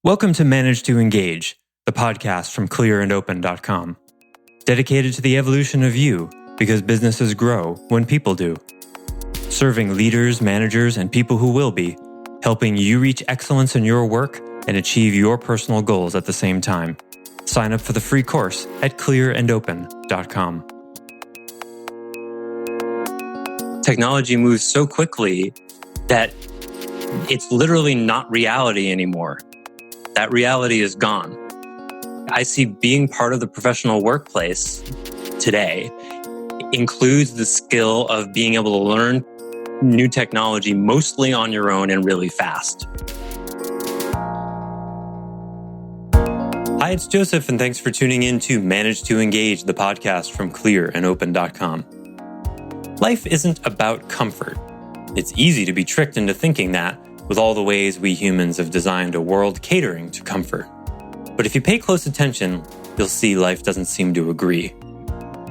Welcome to Manage to Engage, the podcast from clearandopen.com. Dedicated to the evolution of you, because businesses grow when people do. Serving leaders, managers, and people who will be, helping you reach excellence in your work and achieve your personal goals at the same time. Sign up for the free course at clearandopen.com. Technology moves so quickly that it's literally not reality anymore. That reality is gone. I see being part of the professional workplace today includes the skill of being able to learn new technology mostly on your own and really fast. Hi, it's Joseph, and thanks for tuning in to Manage to Engage, the podcast from clearandopen.com. Life isn't about comfort. It's easy to be tricked into thinking that with all the ways we humans have designed a world catering to comfort. But if you pay close attention, you'll see life doesn't seem to agree.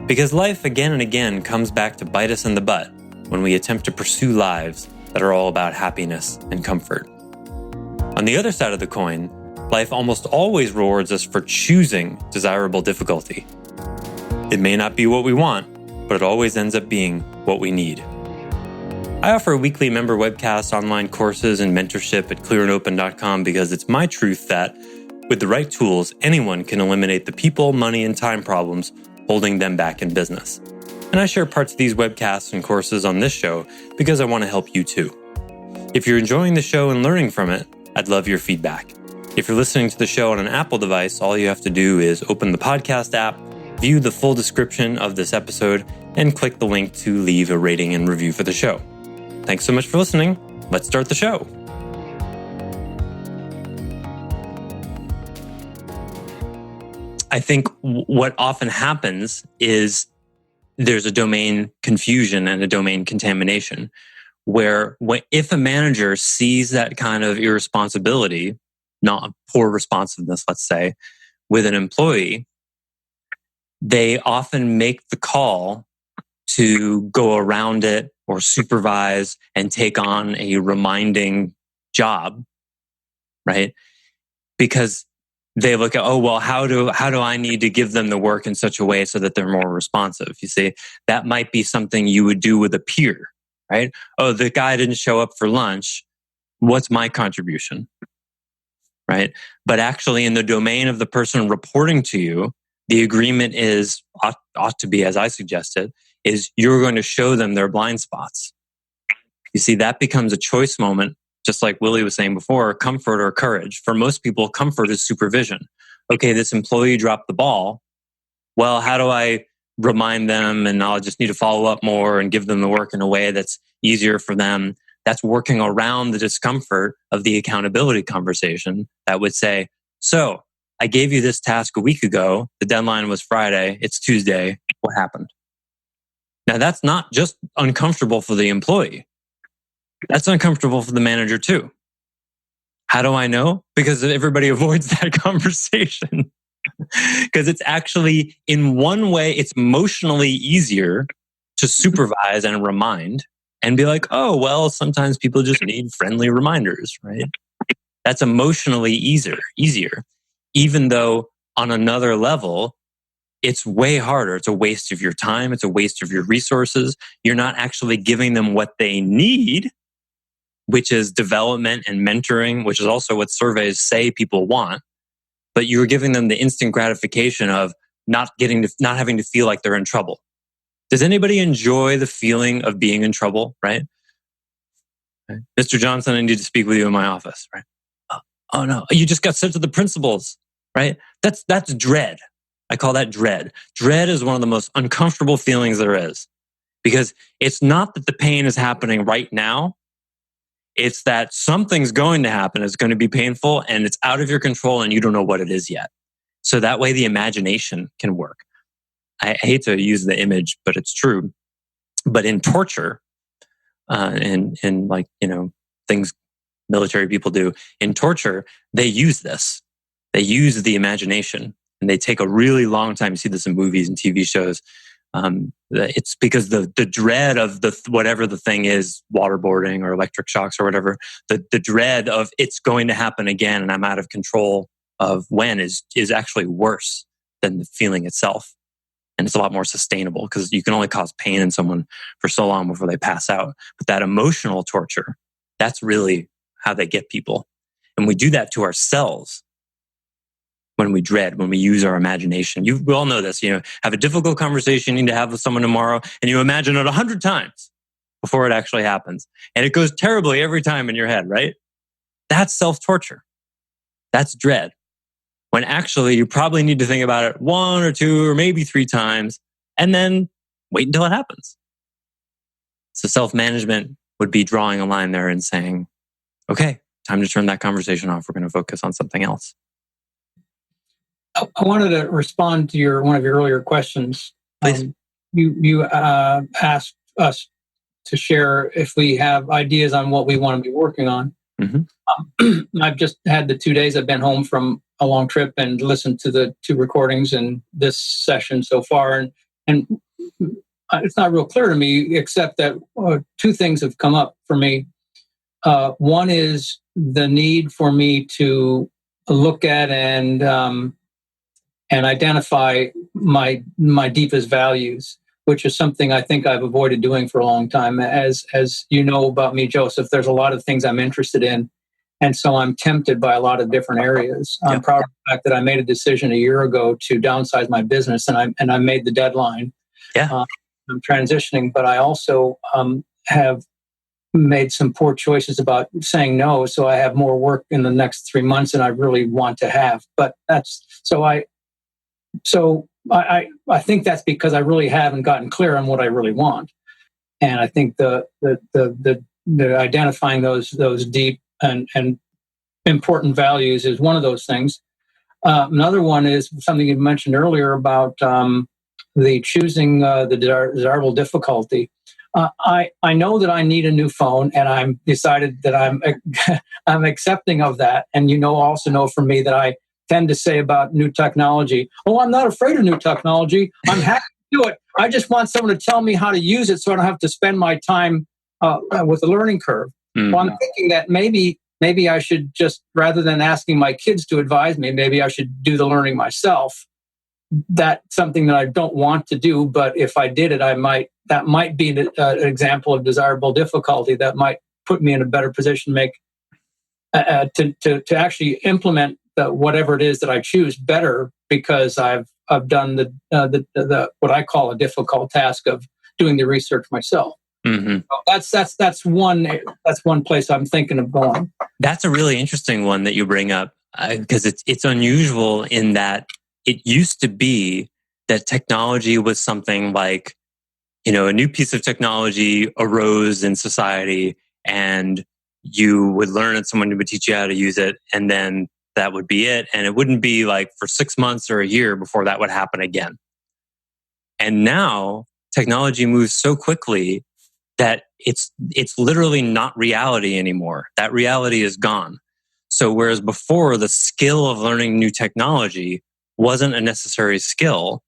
Because life again and again comes back to bite us in the butt when we attempt to pursue lives that are all about happiness and comfort. On the other side of the coin, life almost always rewards us for choosing desirable difficulty. It may not be what we want, but it always ends up being what we need. I offer weekly member webcasts, online courses, and mentorship at clearandopen.com because it's my truth that, with the right tools, anyone can eliminate the people, money, and time problems holding them back in business. And I share parts of these webcasts and courses on this show because I want to help you too. If you're enjoying the show and learning from it, I'd love your feedback. If you're listening to the show on an Apple device, all you have to do is open the podcast app, view the full description of this episode, and click the link to leave a rating and review for the show. Thanks so much for listening. Let's start the show. I think what often happens is there's a domain confusion and a domain contamination where if a manager sees that kind of irresponsibility, not poor responsiveness, let's say, with an employee, they often make the call to go around it or supervise and take on a reminding job, right? Because they look at, how do I need to give them the work in such a way so that they're more responsive? You see, that might be something you would do with a peer, right? Oh, the guy didn't show up for lunch. What's my contribution, right? But actually in the domain of the person reporting to you, the agreement ought to be, as I suggested, is you're going to show them their blind spots. You see, that becomes a choice moment, just like Willie was saying before, comfort or courage. For most people, comfort is supervision. Okay, this employee dropped the ball. Well, how do I remind them? And I'll just need to follow up more and give them the work in a way that's easier for them. That's working around the discomfort of the accountability conversation that would say, so I gave you this task a week ago. The deadline was Friday. It's Tuesday. What happened? Now, that's not just uncomfortable for the employee. That's uncomfortable for the manager too. How do I know? Because everybody avoids that conversation. Because it's actually, in one way, it's emotionally easier to supervise and remind and be like, oh, well, sometimes people just need friendly reminders, right? That's emotionally easier, even though on another level, it's way harder. It's a waste of your time. It's a waste of your resources. You're not actually giving them what they need, which is development and mentoring, which is also what surveys say people want. But you're giving them the instant gratification of not having to feel like they're in trouble. Does anybody enjoy the feeling of being in trouble, right? Mr. Johnson, I need to speak with you in my office, right? Oh no, you just got sent to the principals, right? That's dread. I call that dread. Dread is one of the most uncomfortable feelings there is because it's not that the pain is happening right now. It's that something's going to happen. It's going to be painful and it's out of your control and you don't know what it is yet. So that way the imagination can work. I hate to use the image, but it's true. But in torture, and things military people do, in torture, they use this. They use the imagination. And they take a really long time. You see this in movies and TV shows. It's because the dread of whatever the thing is, waterboarding or electric shocks or whatever, the dread of it's going to happen again and I'm out of control of when is actually worse than the feeling itself. And it's a lot more sustainable because you can only cause pain in someone for so long before they pass out. But that emotional torture, that's really how they get people. And we do that to ourselves when we dread, when we use our imagination. We all know this, have a difficult conversation you need to have with someone tomorrow, and you imagine it 100 times before it actually happens. And it goes terribly every time in your head, right? That's self-torture. That's dread. When actually you probably need to think about it 1 or 2 or maybe 3 times and then wait until it happens. So self-management would be drawing a line there and saying, okay, time to turn that conversation off. We're going to focus on something else. I wanted to respond to one of your earlier questions. Please. You asked us to share if we have ideas on what we want to be working on. Mm-hmm. I've just had the 2 days I've been home from a long trip and listened to the 2 recordings and this session so far. And it's not real clear to me, except that 2 things have come up for me. One is the need for me to look at and identify my deepest values, which is something I think I've avoided doing for a long time. As you know about me, Joseph, there's a lot of things I'm interested in. And so I'm tempted by a lot of different areas. I'm proud of the fact that I made a decision a year ago to downsize my business, and I made the deadline. I'm transitioning, but I also have made some poor choices about saying no. So I have more work in the next 3 months than I really want to have. But I think that's because I really haven't gotten clear on what I really want. And I think the identifying those deep and important values is one of those things. Another one is something you mentioned earlier about the choosing the desirable difficulty. I know that I need a new phone, and I'm decided that I'm accepting of that. And also know from me that I tend to say about new technology, "Oh, I'm not afraid of new technology. I'm happy to do it. I just want someone to tell me how to use it, so I don't have to spend my time with the learning curve." Mm-hmm. Well, I'm thinking that maybe I should just, rather than asking my kids to advise me, maybe I should do the learning myself. That's something that I don't want to do, but if I did it, that might be an example of desirable difficulty that might put me in a better position to actually implement whatever it is that I choose better, because I've done the what I call a difficult task of doing the research myself. Mm-hmm. So that's one place I'm thinking of going. That's a really interesting one that you bring up, because it's unusual in that it used to be that technology was something like, a new piece of technology arose in society and you would learn and someone would teach you how to use it, and then that would be it. And it wouldn't be like for 6 months or a year before that would happen again. And now technology moves so quickly that it's literally not reality anymore. That reality is gone. So whereas before the skill of learning new technology wasn't a necessary skill,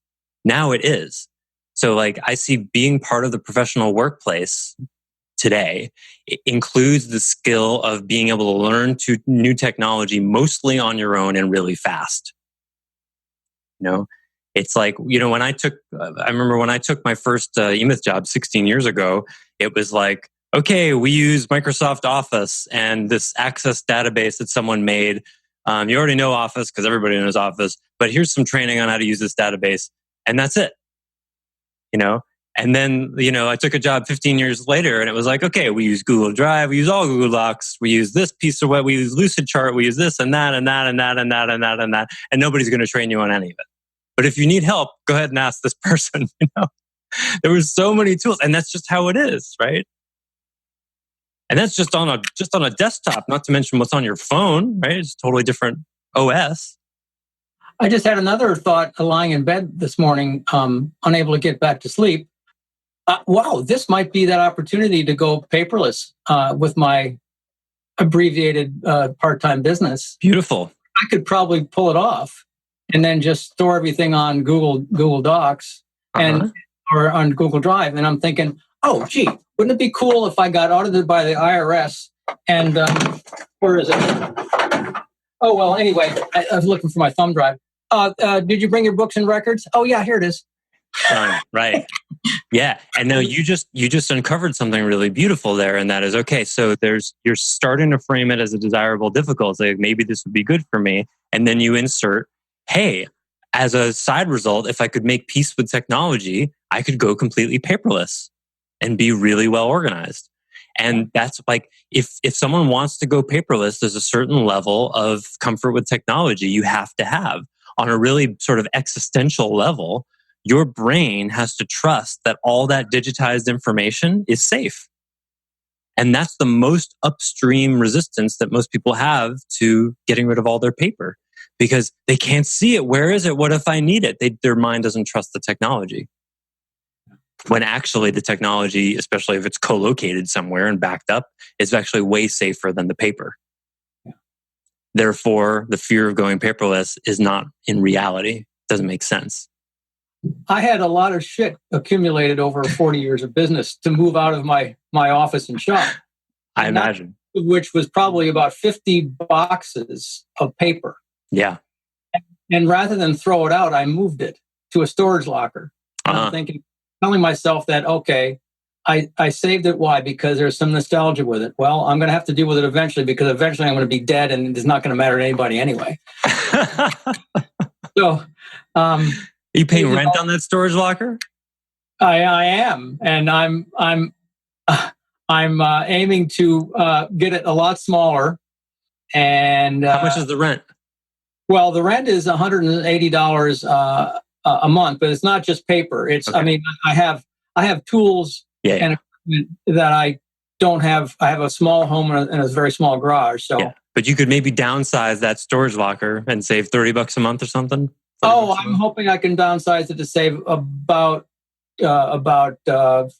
now it is. So like I see being part of the professional workplace today, it includes the skill of being able to learn new technology mostly on your own and really fast. It's like, when I remember when I took my first E-Myth job 16 years ago, it was like, okay, we use Microsoft Office and this Access database that someone made. You already know Office because everybody knows Office, but here's some training on how to use this database. And that's it. And then, I took a job 15 years later and it was like, okay, we use Google Drive, we use all Google Docs, we use this piece of web, we use Lucidchart, we use this and that and that and that and that and that and that. And nobody's going to train you on any of it. But if you need help, go ahead and ask this person. There were so many tools, and that's just how it is, right? And that's just on a desktop, not to mention what's on your phone, right? It's a totally different OS. I just had another thought lying in bed this morning, unable to get back to sleep. Wow, this might be that opportunity to go paperless with my abbreviated part-time business. Beautiful. I could probably pull it off and then just store everything on Google Docs. And or on Google Drive, and I'm thinking, oh, gee, wouldn't it be cool if I got audited by the IRS? And where is it? Oh, well, anyway, I was looking for my thumb drive. Did you bring your books and records? Oh, yeah, here it is. Right. Yeah. And no, you just uncovered something really beautiful there. And that is, okay, so you're starting to frame it as a desirable difficulty. Like, maybe this would be good for me. And then you insert, hey, as a side result, if I could make peace with technology, I could go completely paperless and be really well organized. And that's like, if someone wants to go paperless, there's a certain level of comfort with technology you have to have. On a really sort of existential level, your brain has to trust that all that digitized information is safe. And that's the most upstream resistance that most people have to getting rid of all their paper, because they can't see it. Where is it? What if I need it? Their mind doesn't trust the technology. When actually the technology, especially if it's co-located somewhere and backed up, is actually way safer than the paper. Yeah. Therefore, the fear of going paperless is not in reality. It doesn't make sense. I had a lot of shit accumulated over 40 years of business to move out of my office and shop. I imagine. Which was probably about 50 boxes of paper. Yeah. And rather than throw it out, I moved it to a storage locker. I'm telling myself that, okay, I saved it. Why? Because there's some nostalgia with it. Well, I'm going to have to deal with it eventually, because eventually I'm going to be dead and it's not going to matter to anybody anyway. So, are you paying rent on that storage locker? I am, and I'm aiming to get it a lot smaller. And how much is the rent? Well, the rent is $180 a month, but it's not just paper. It's okay. I mean, I have tools and equipment that I don't have. I have a small home and a very small garage. So, but you could maybe downsize that storage locker and save $30 a month or something. Oh, I'm hoping I can downsize it to save about 40%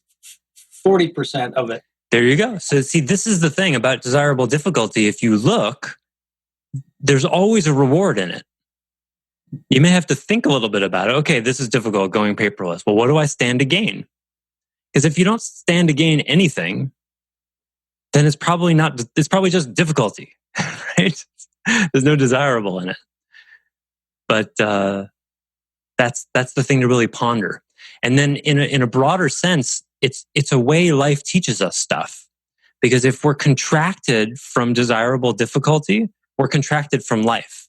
of it. There you go. So see, this is the thing about desirable difficulty. If you look, there's always a reward in it. You may have to think a little bit about it. Okay, this is difficult, going paperless. Well, what do I stand to gain? Because if you don't stand to gain anything, then it's probably just difficulty, right? There's no desirable in it. But that's the thing to really ponder. And then in a broader sense, it's a way life teaches us stuff. Because if we're contracted from desirable difficulty, we're contracted from life.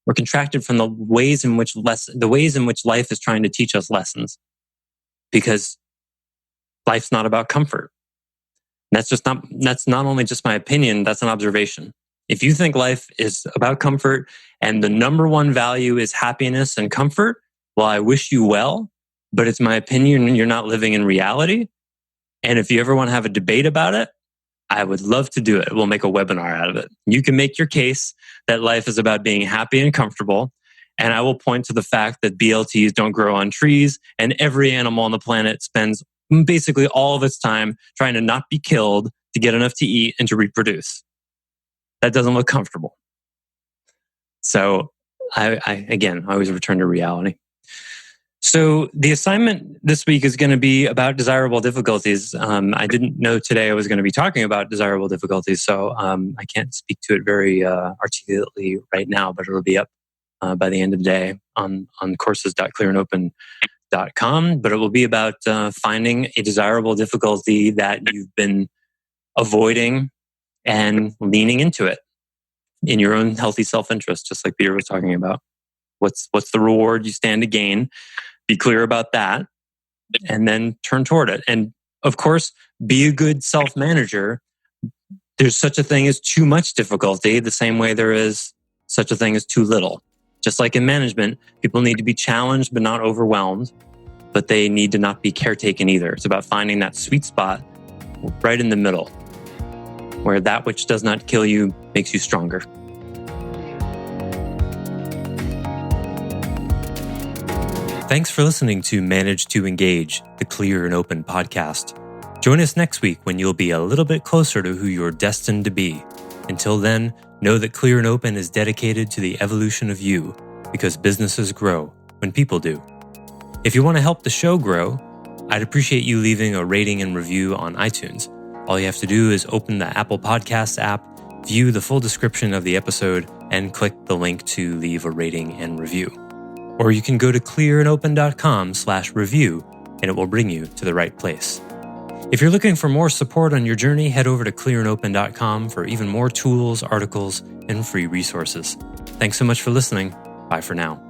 We're contracted from the ways in which life is trying to teach us lessons. Because life's not about comfort. That's not only just my opinion, that's an observation. If you think life is about comfort and the number one value is happiness and comfort, well, I wish you well, but it's my opinion you're not living in reality. And if you ever want to have a debate about it, I would love to do it. We'll make a webinar out of it. You can make your case that life is about being happy and comfortable. And I will point to the fact that BLTs don't grow on trees and every animal on the planet spends basically all of its time trying to not be killed to get enough to eat and to reproduce. That doesn't look comfortable. So I always return to reality. So the assignment this week is going to be about desirable difficulties. I didn't know today I was going to be talking about desirable difficulties, so I can't speak to it very articulately right now, but it'll be up by the end of the day on courses.clearandopen.com. But it will be about finding a desirable difficulty that you've been avoiding and leaning into it in your own healthy self-interest, just like Peter was talking about. What's the reward you stand to gain? Be clear about that and then turn toward it. And of course, be a good self-manager. There's such a thing as too much difficulty, the same way there is such a thing as too little. Just like in management, people need to be challenged but not overwhelmed, but they need to not be caretaken either. It's about finding that sweet spot right in the middle, where that which does not kill you makes you stronger. Thanks for listening to Manage to Engage, the Clear and Open podcast. Join us next week when you'll be a little bit closer to who you're destined to be. Until then, know that Clear and Open is dedicated to the evolution of you, because businesses grow when people do. If you want to help the show grow, I'd appreciate you leaving a rating and review on iTunes. All you have to do is open the Apple Podcasts app, view the full description of the episode, and click the link to leave a rating and review. Or you can go to clearandopen.com/review, and it will bring you to the right place. If you're looking for more support on your journey, head over to clearandopen.com for even more tools, articles, and free resources. Thanks so much for listening. Bye for now.